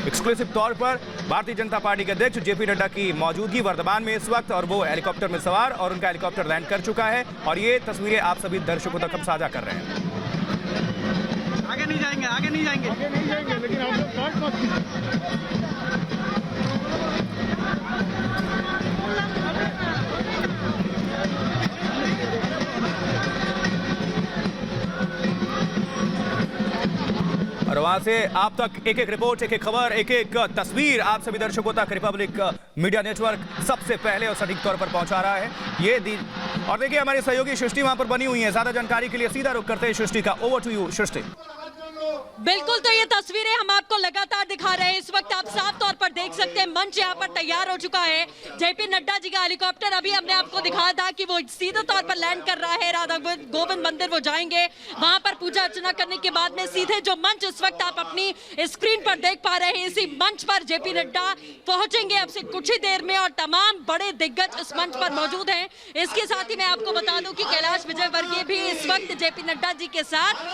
Exclusive तौर पर Bharatiya Janata party के अध्यक्ष जेपी नड्डा की मौजूदगी वर्धमान में इस वक्त, और वो हेलीकॉप्टर में सवार और उनका हेलीकॉप्टर लैंड कर चुका है और ये तस्वीरें आप सभी दर्शकों तक हम साझा कर रहे हैं। आगे नहीं जाएंगे, आगे नहीं जाएंगे, आगे नहीं जाएंगे, लेकिन आप लोग शॉर्ट मत कीजिए। और वहां से आप तक एक एक रिपोर्ट, एक एक खबर, एक एक तस्वीर आप सभी दर्शकों तक रिपब्लिक मीडिया नेटवर्क सबसे पहले और सटीक तौर पर पहुंचा रहा है। ये दिन और देखिए हमारी सहयोगी सृष्टि वहां पर बनी हुई है। ज्यादा जानकारी के लिए सीधा रुख करते हैं सृष्टि का। ओवर टू यू सृष्टि। बिल्कुल, तो ये तस्वीरें हम आपको लगातार दिखा रहे हैं। इस वक्त आप साफ तौर पर देख सकते हैं मंच यहाँ पर तैयार हो चुका है। जेपी नड्डा जी का हेलीकॉप्टर अभी हमने आपको दिखाया था कि वो सीधे तौर पर लैंड कर रहा है। राधा गोविंद मंदिर वो जाएंगे, वहां पर पूजा अर्चना करने के बाद में सीधे जो मंच इस वक्त आप अपनी स्क्रीन पर देख पा रहे हैं, इसी मंच पर जेपी नड्डा पहुंचेंगे अब से कुछ ही देर में और तमाम बड़े दिग्गज इस मंच पर मौजूद हैं। इसके साथ ही मैं आपको बता दूं कि कैलाश विजयवर्गीय भी इस वक्त जेपी नड्डा जी के साथ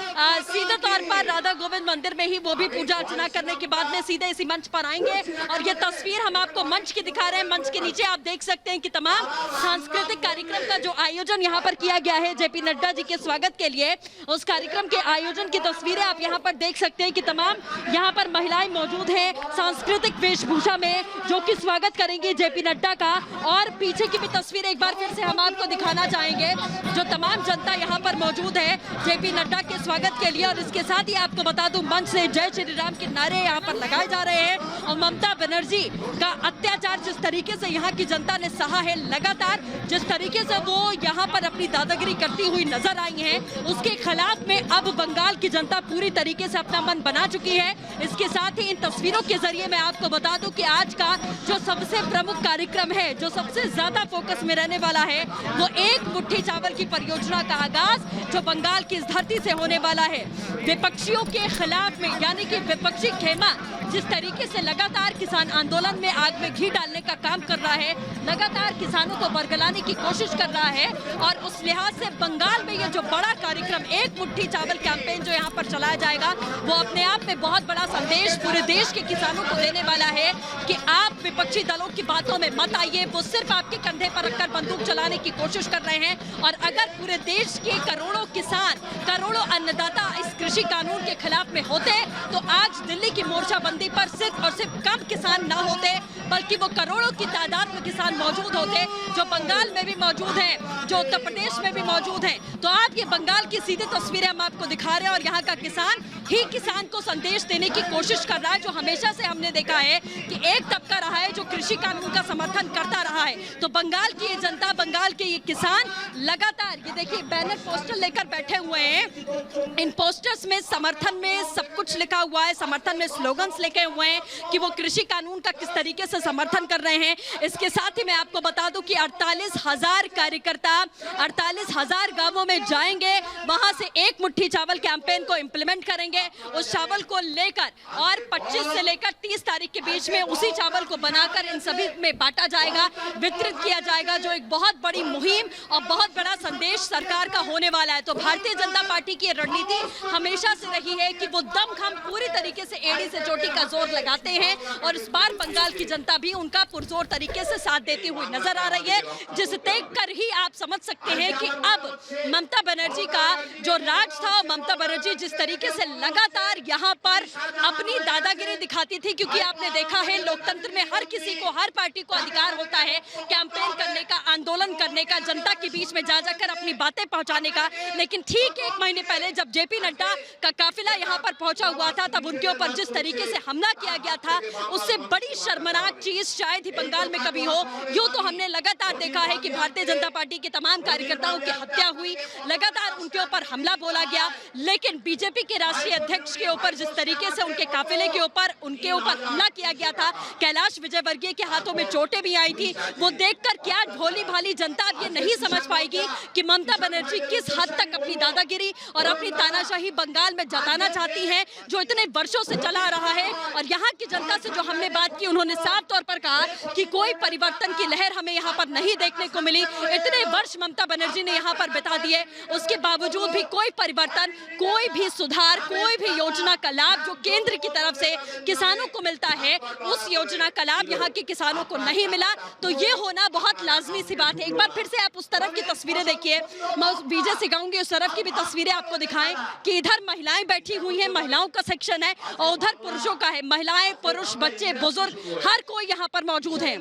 सीधे तौर पर राधा गोविंद मंदिर में ही वो भी पूजा अर्चना करने के बाद में सीधे इसी मंच पर आएंगे। और ये तस्वीर हम आपको मंच की दिखा रहे हैं। मंच के नीचे आप देख सकते हैं कि तमाम सांस्कृतिक कार्यक्रम का जो आयोजन यहाँ पर किया गया है जेपी नड्डा जी के स्वागत के लिए, उस कार्यक्रम के आयोजन की तस्वीरें आप यहाँ पर देख सकते हैं कि तमाम यहाँ पर महिलाएं मौजूद हैं सांस्कृतिक वेशभूषा में, जो कि स्वागत करेंगी जेपी नड्डा का। और पीछे की भी तस्वीर एक बार फिर से हम आपको दिखाना चाहेंगे, जो तमाम जनता यहाँ पर मौजूद है जेपी नड्डा के स्वागत के लिए। और इसके साथ ही आपको बता दूं मंच से जय श्री राम के नारे यहाँ पर लगाए जा रहे हैं। और ममता बनर्जी का अत्याचार जिस तरीके से यहाँ की जनता ने सहा है, लगातार जिस तरीके से वो यहाँ पर अपनी दादागिरी करती हुई नजर आई हैं, उसके खिलाफ में अब बंगाल की जनता पूरी तरीके से अपना मन बना चुकी है। इसके साथ ही इन तस्वीरों के जरिए मैं आपको बता दूं कि आज का जो सबसे प्रमुख कार्यक्रम है, जो सबसे ज्यादा फोकस में रहने वाला है, वो एक मुट्ठी चावल की परियोजना का आगाज जो बंगाल की इस धरती से होने वाला है। विपक्षियों के खिलाफ में, यानी कि विपक्षी खेमा जिस तरीके से लगातार किसान आंदोलन में आग में घी डालने का काम कर रहा है, लगातार किसानों को बरगलाने की कोशिश कर रहा है। और उस लिहाज से बंगाल में ये जो बड़ा कार्यक्रम एक मुट्ठी चावल कैंपेन जो यहाँ पर चलाया जाएगा, वो अपने आप में बहुत बड़ा संदेश पूरे देश के किसानों को देने वाला है कि आप विपक्षी दलों की बातों में मत आइए। वो सिर्फ आपके कंधे पर रखकर बंदूक चलाने की कोशिश कर रहे हैं। और अगर पूरे देश के करोड़ों किसान, करोड़ों अन्नदाता इस कृषि कानून के खिलाफ में होते तो आज दिल्ली की मोर्चाबंदी पर सिर्फ और सिर्फ कम किसान ना होते, बल्कि वो करोड़ों की तादाद में किसान मौजूद होते, जो बंगाल में भी मौजूद हैं, जो उत्तर प्रदेश में भी मौजूद हैं। तो आज ये बंगाल की सीधी तस्वीरें हम आपको दिखा रहे हैं और यहाँ का किसान ही किसान को संदेश देने की कोशिश कर रहा है, जो हमेशा से हमने देखा है कि एक तबका रहा है जो कृषि कानून का समर्थन करता रहा है। तो बंगाल की ये जनता, बंगाल के ये किसान लगातार, ये देखिए बैनर पोस्टर लेकर बैठे हुए हैं। इन पोस्टर्स में समर्थन में सब कुछ लिखा हुआ है, समर्थन में स्लोगन्स लिखे हुए हैं कि वो कृषि कानून का किस तरीके से समर्थन कर रहे हैं। इसके साथ ही मैं आपको बता दूं कि 48,000 कार्यकर्ता 48,000 गांवों में जाएंगे, वहां से एक मुट्ठी चावल कैंपेन को इंप्लीमेंट करेंगे। उस चावल को लेकर और 25 से लेकर 30 तारीख के बीच में उसी चावल को बनाकर इन सभी में बांटा जाएगा, वितरित किया जाएगा, जो एक बहुत बड़ी मुहिम और बहुत बड़ा संदेश सरकार का होने वाला है। तो भारतीय जनता पार्टी की रणनीति हमेशा से रही है कि वो दमखम पूरी तरीके से एड़ी से चोटी का जोर लगाते हैं और इस बार बंगाल की जनता भी उनका पुरजोर तरीके से साथ देती हुई नजर आ रही है, जिसे देखकर ही आप समझ सकते हैं कि अब ममता बनर्जी का जो राज था, ममता बनर्जी जिस तरीके से लगातार यहाँ पर अपनी दादागिरी दिखाती थी, क्योंकि आपने देखा है लोकतंत्र में हर किसी को, हर पार्टी को अधिकार होता है कैंपेन करने का, आंदोलन करने का, जनता के बीच में जा जाकर अपनी बातें पहुंचाने का। लेकिन ठीक 1 महीने पहले जब जेपी नड्डा का काफिला यहाँ पर पहुंचा हुआ था, तब उनके ऊपर जिस तरीके से हमला किया गया था, उससे बड़ी शर्मनाक चीज शायद ही बंगाल में कभी हो। यूं तो हमने लगातार देखा है कि भारतीय जनता पार्टी के तमाम कार्यकर्ताओं की हत्या हुई, लगातार उनके ऊपर हमला बोला गया, लेकिन बीजेपी के राष्ट्रीय अध्यक्ष के ऊपर जिस तरीके से उनके काफिले के ऊपर उनके ऊपर हमला किया गया था, कैलाश कैलाश विजयवर्गीय के हाथों में चोटें भी आई थी। वो देखकर क्या भोली भाली जनता अब ये नहीं समझ पाएगी कि ममता बनर्जी किस हद तक अपनी दादागिरी और अपनी तानाशाही बंगाल में जताना चाहती हैं, जो इतने वर्षों से चला आ रहा है। और यहाँ की जनता से जो हमने बात की, उन्होंने साफ तौर पर कहा कि कोई परिवर्तन की लहर हमें यहाँ पर नहीं देखने को मिली। इतने वर्ष ममता बनर्जी ने यहाँ पर बिता दिए, उसके बावजूद भी कोई परिवर्तन, कोई भी सुधार, कोई भी योजना का लाभ जो केंद्र की तरफ से किसानों को मिलता है, उस योजना का लाभ यहाँ के किसानों को नहीं मिला। तो ये होना बहुत लाजमी सी बात है। एक बार फिर से आप उस तरफ की तस्वीरें देखिए, मैं विजय से कहूंगी उस तरफ की भी तस्वीरें आपको दिखाएं कि इधर महिलाएं बैठी हुई हैं, महिलाओं का सेक्शन है, और उधर पुरुषों का है। महिलाएं, पुरुष, बच्चे, बुजुर्ग, हर कोई यहाँ पर मौजूद है।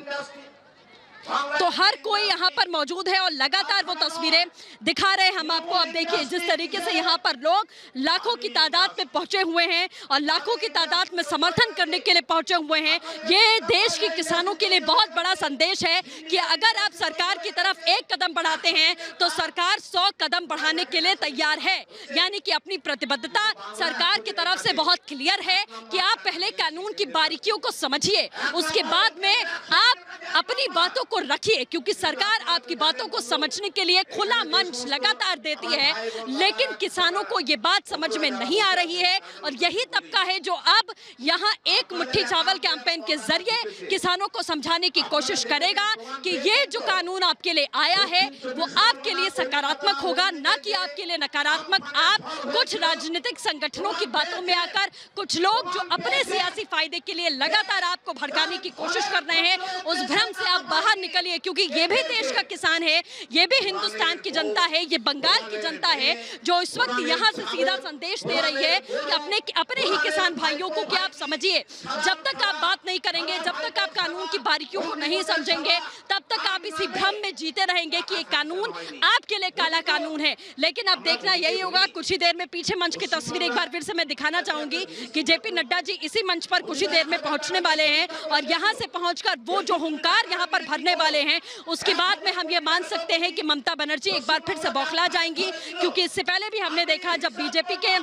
तो हर कोई यहाँ पर मौजूद है और लगातार वो तस्वीरें दिखा रहे हैं हम आपको। अब देखिए जिस तरीके से यहाँ पर लोग लाखों की तादाद में पहुंचे हुए हैं और लाखों की तादाद में समर्थन करने के लिए पहुंचे हुए हैं। ये देश के किसानों के लिए बहुत बड़ा संदेश है कि अगर आप सरकार की तरफ एक कदम बढ़ाते हैं तो सरकार 100 कदम बढ़ाने के लिए तैयार है। यानी कि अपनी प्रतिबद्धता सरकार की तरफ से बहुत क्लियर है कि आप पहले कानून की बारीकियों को समझिए, उसके बाद में आप अपनी बातों को रखिए, क्योंकि सरकार आपकी बातों को समझने के लिए खुला मंच लगातार देती है, लेकिन किसानों को ये बात समझ में नहीं आ रही है। और यही तबका है जो अब यहाँ एक मुट्ठी चावल कैंपेन के जरिए किसानों को समझाने की कोशिश करेगा कि ये जो कानून आपके लिए आया है वो आपके लिए सकारात्मक होगा, ना कि आपके लिए नकारात्मक। आप कुछ राजनीतिक संगठनों की बातों में आकर कुछ लोग जो अपने सियासी फायदे के लिए लगातार आपको भड़काने की कोशिश कर रहे हैं, उस भ्रम से आप बाहर निकलिए, क्योंकि ये भी देश का किसान है, ये भी हिंदुस्तान की जनता है, ये बंगाल की जनता है जो इस वक्त यहाँ से सीधा संदेश दे रही है कि अपने ही किसान भाइयों को क्या आप समझिए। जब तक आप बात नहीं करेंगे, जब तक आप कानून की बारीकियों को नहीं समझेंगे, तब तक आप इसी भ्रम में जीते रहेंगे कि ये कानून आपके लिए काला कानून है। लेकिन अब देखना यही होगा। कुछ ही देर में पीछे मंच की तस्वीर एक बार फिर से मैं दिखाना चाहूंगी कि जेपी नड्डा जी इसी मंच पर कुछ ही देर में पहुंचने वाले हैं और यहाँ से पहुंचकर वो जो हुंकार यहाँ पर भरने वाले हैं, उसके बाद में हम ये मान सकते हैं कि ममता बनर्जी एक बार फिर से बौखला जाएंगी। क्योंकि इससे पहले भी हमने देखा जब बीजेपी के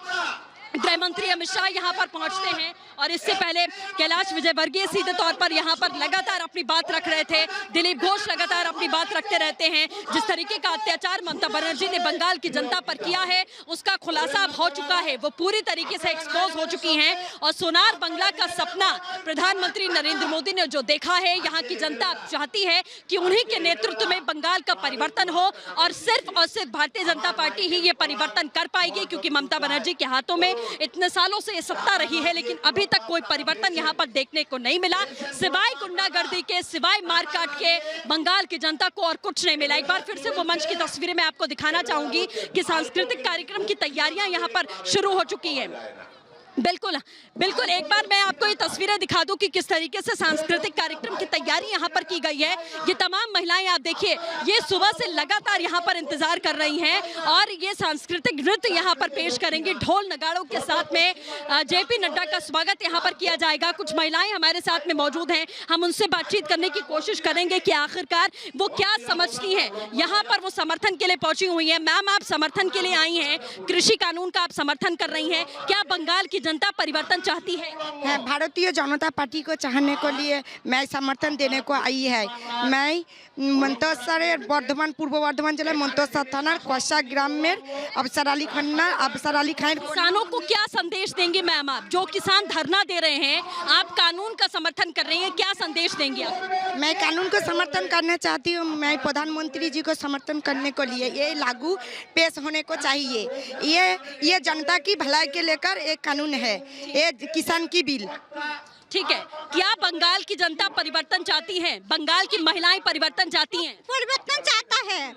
गृह मंत्री अमित शाह यहाँ पर पहुंचते हैं और इससे पहले कैलाश विजयवर्गीय सीधे तौर पर यहाँ पर लगातार अपनी बात रख रहे थे, दिलीप घोष लगातार अपनी बात रखते रहते हैं। जिस तरीके का अत्याचार ममता बनर्जी ने बंगाल की जनता पर किया है उसका खुलासा अब हो चुका है, वो पूरी तरीके से एक्सपोज हो चुकी हैं। और सोनार बंगला का सपना प्रधानमंत्री नरेंद्र मोदी ने जो देखा है, यहाँ की जनता चाहती है कि उन्हीं के नेतृत्व में बंगाल का परिवर्तन हो और सिर्फ भारतीय जनता पार्टी ही ये परिवर्तन कर पाएगी, क्योंकि ममता बनर्जी के हाथों में इतने सालों से ये सत्ता रही है, लेकिन अभी तक कोई परिवर्तन यहाँ पर देखने को नहीं मिला। सिवाय गुंडागर्दी के, सिवाय मारकाट के बंगाल की जनता को और कुछ नहीं मिला। एक बार फिर से वो मंच की तस्वीरें मैं आपको दिखाना चाहूंगी कि सांस्कृतिक कार्यक्रम की तैयारियां यहाँ पर शुरू हो चुकी हैं। बिल्कुल बिल्कुल, एक बार मैं आपको ये तस्वीरें दिखा दूं कि किस तरीके से सांस्कृतिक कार्यक्रम की तैयारी यहाँ पर की गई है। ये तमाम महिलाएं आप देखिए, ये सुबह से लगातार यहाँ पर इंतजार कर रही हैं और ये सांस्कृतिक नृत्य यहाँ पर पेश करेंगे। ढोल नगाड़ों के साथ में जेपी नड्डा का स्वागत यहाँ पर किया जाएगा। कुछ महिलाएं हमारे साथ में मौजूद हैं, हम उनसे बातचीत करने की कोशिश करेंगे कि आखिरकार वो क्या समझती हैं। यहाँ पर वो समर्थन के लिए पहुंची हुई है। मैम, आप समर्थन के लिए आई हैं, कृषि कानून का आप समर्थन कर रही हैं, क्या बंगाल की जनता परिवर्तन चाहती है? भारतीय जनता पार्टी को चाहने के लिए मैं समर्थन देने को आई है। मैं मंतोसर बर्धमान, पूर्व बर्धमान जिला मंतोसर थाना कोसा ग्राम में अफसर अली खान। किसानों को क्या संदेश देंगे मैम आप, जो किसान धरना दे रहे हैं, आप कानून का समर्थन कर रही हैं, क्या संदेश देंगे आप? मैं कानून को समर्थन करना चाहती हूँ। मैं प्रधानमंत्री जी को समर्थन करने के लिए ये लागू पेश होने को चाहिए। ये जनता की भलाई के लेकर एक कानून है, ये किसान की बिल। ठीक है, क्या बंगाल की जनता परिवर्तन चाहती है? बंगाल की महिलाएं परिवर्तन चाहती हैं? परिवर्तन चाहता है,